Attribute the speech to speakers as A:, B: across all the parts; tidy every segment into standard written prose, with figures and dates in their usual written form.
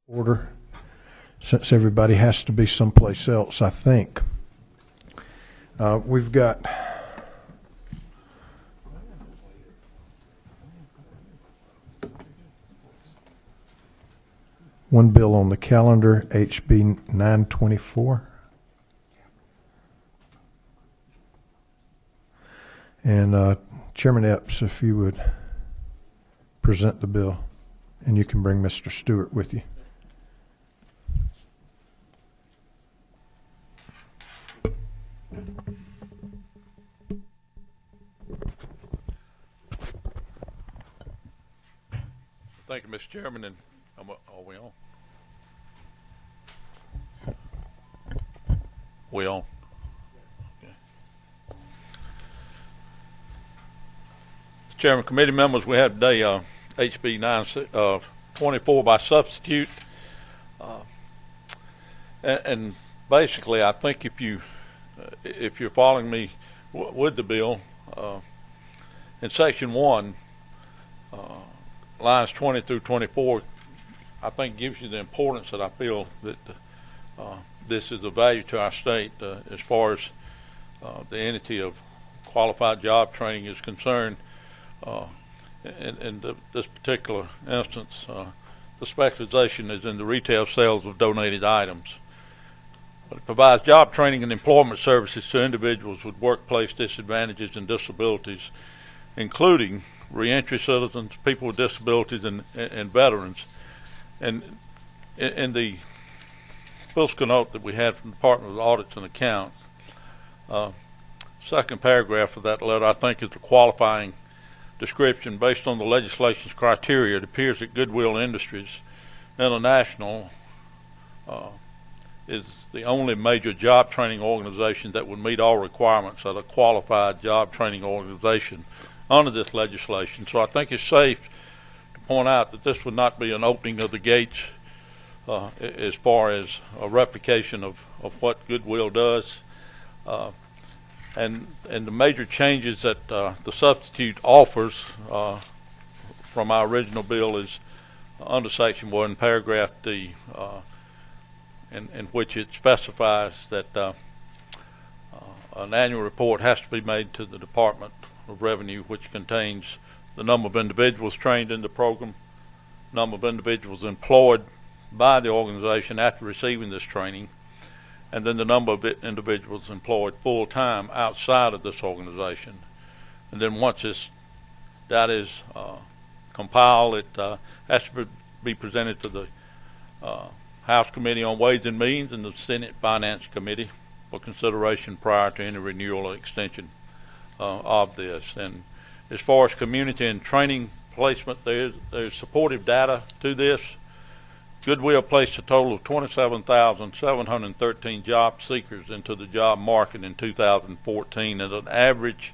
A: Order, since everybody has to be someplace else, I think. We've got one bill on the calendar, HB 924. And Chairman Epps, if you would present the bill, and you can bring Mr. Stewart with you.
B: Thank you, Mr. Chairman, and are we on? We on? Okay. Mr. Chairman, committee members, we have today HB 924 by substitute, and basically, I think if you're following me with the bill, in section 1. Lines 20 through 24, I think gives you the importance that I feel that this is of value to our state as far as the entity of qualified job training is concerned. In this particular instance, the specialization is in the retail sales of donated items. But it provides job training and employment services to individuals with workplace disadvantages and disabilities, including reentry citizens, people with disabilities, and veterans. And in the fiscal note that we had from the Department of Audits and Accounts, second paragraph of that letter, I think, is a qualifying description based on the legislation's criteria. It appears that Goodwill Industries International is the only major job training organization that would meet all requirements of a qualified job training organization under this legislation. So I think it's safe to point out that this would not be an opening of the gates as far as a replication of what Goodwill does. And the major changes that the substitute offers from our original bill is under section 1, paragraph D, in which it specifies that an annual report has to be made to the Department of Revenue, which contains the number of individuals trained in the program, number of individuals employed by the organization after receiving this training, and then the number of individuals employed full-time outside of this organization. And then once that is compiled, it has to be presented to the House Committee on Ways and Means and the Senate Finance Committee for consideration prior to any renewal or extension of this. And as far as community and training placement, there's supportive data to this. Goodwill placed a total of 27,713 job seekers into the job market in 2014 at an average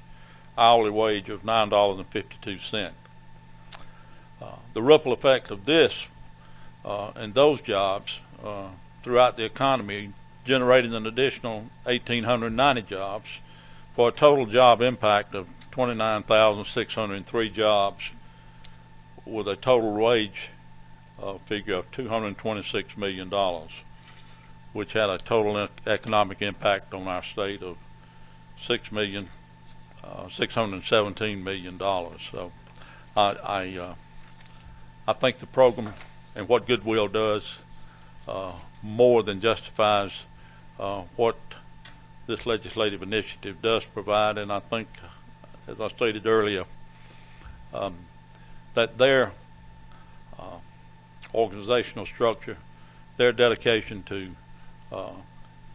B: hourly wage of $9.52. The ripple effect of this and those jobs throughout the economy generated an additional 1,890 jobs for a total job impact of 29,603 jobs with a total wage figure of $226 million, which had a total economic impact on our state of $617 million. So I think the program and what Goodwill does more than justifies what this legislative initiative does provide. And I think, as I stated earlier, that their organizational structure, their dedication to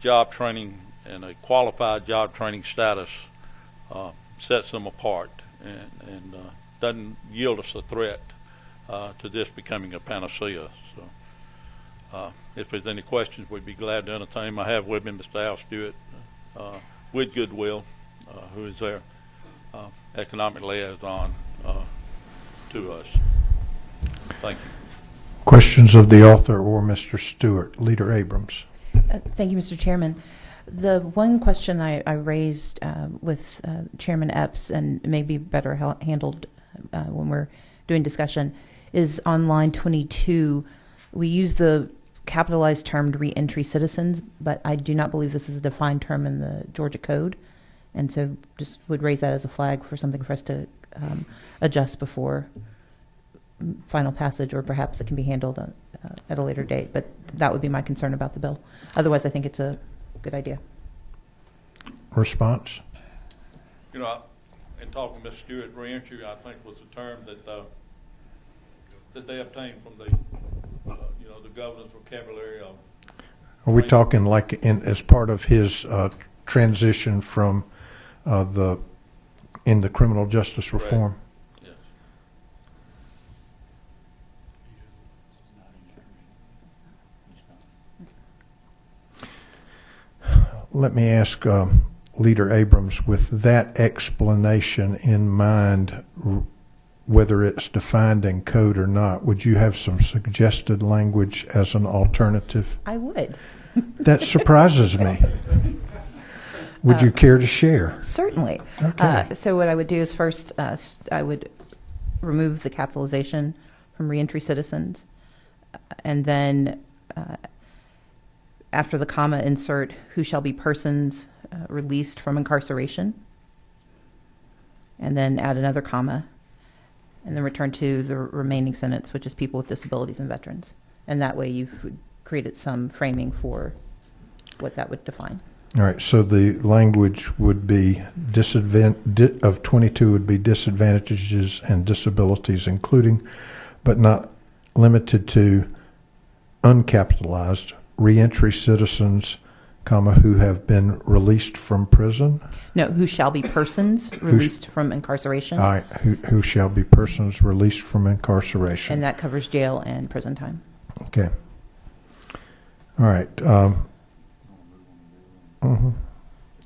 B: job training and a qualified job training status sets them apart and doesn't yield us a threat to this becoming a panacea. So if there's any questions, we'd be glad to entertain them. I have with me Mr. Al Stewart with Goodwill, who is their economic liaison to us. Thank you.
A: Questions of the author or Mr. Stewart. Leader Abrams.
C: Thank you, Mr. Chairman. The one question I raised with Chairman Epps, and maybe better handled when we're doing discussion, is on line 22, we use the capitalized term reentry citizens, but I do not believe this is a defined term in the Georgia Code. And so just would raise that as a flag for something for us to adjust before final passage, or perhaps it can be handled at a later date. But that would be my concern about the bill. Otherwise, I think it's a good idea.
A: Response?
B: You know, in talking to Ms. Stewart, reentry, I think, was a term that they obtained from the, the governor's vocabulary of.
A: Are we talking like as part of his transition from in the criminal justice reform?
B: Yes.
A: Let me ask Leader Abrams, with that explanation in mind, whether it's defined in code or not, would you have some suggested language as an alternative?
C: I would.
A: That surprises me. Would you care to share?
C: Certainly.
A: Okay.
C: So what I would do is first, I would remove the capitalization from reentry citizens, and then after the comma, insert who shall be persons released from incarceration, and then add another comma, and then return to the remaining sentence, which is people with disabilities and veterans. And that way you've created some framing for what that would define.
A: All right, so the language would be of 22 would be disadvantages and disabilities, including but not limited to uncapitalized reentry citizens, comma, who have been released from prison.
C: No, who shall be persons released from incarceration.
A: All right, who shall be persons released from incarceration.
C: And that covers jail and prison time.
A: Okay. All right.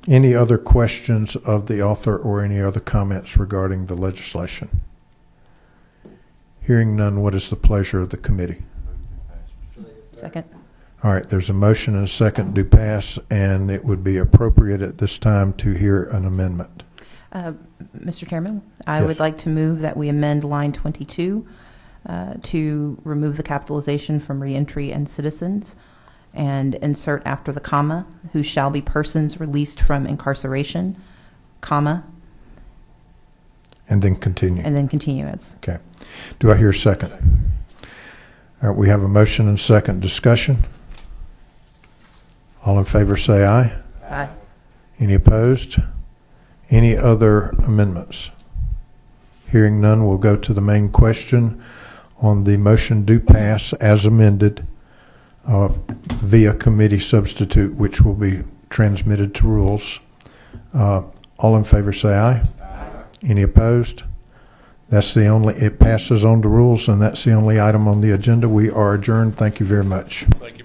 A: Any other questions of the author or any other comments regarding the legislation? Hearing none, what is the pleasure of the committee?
C: Second.
A: All right, there's a motion and a second to pass, and it would be appropriate at this time to hear an amendment.
C: Mr. Chairman, I
A: Yes.
C: would like to move that we amend line 22 to remove the capitalization from reentry and citizens, and insert after the comma, who shall be persons released from incarceration, comma,
A: And then continue.
C: and then continue as.
A: Okay. Do I hear a second? All right, we have a motion and second. Discussion. All in favor say aye.
C: Aye.
A: Any opposed? Any other amendments? Hearing none, we'll go to the main question on the motion do pass as amended via committee substitute, which will be transmitted to rules. All in favor say aye. Aye. Any opposed? That's the only, it passes on to rules, and that's the only item on the agenda. We are adjourned. Thank you very much.
B: Thank you.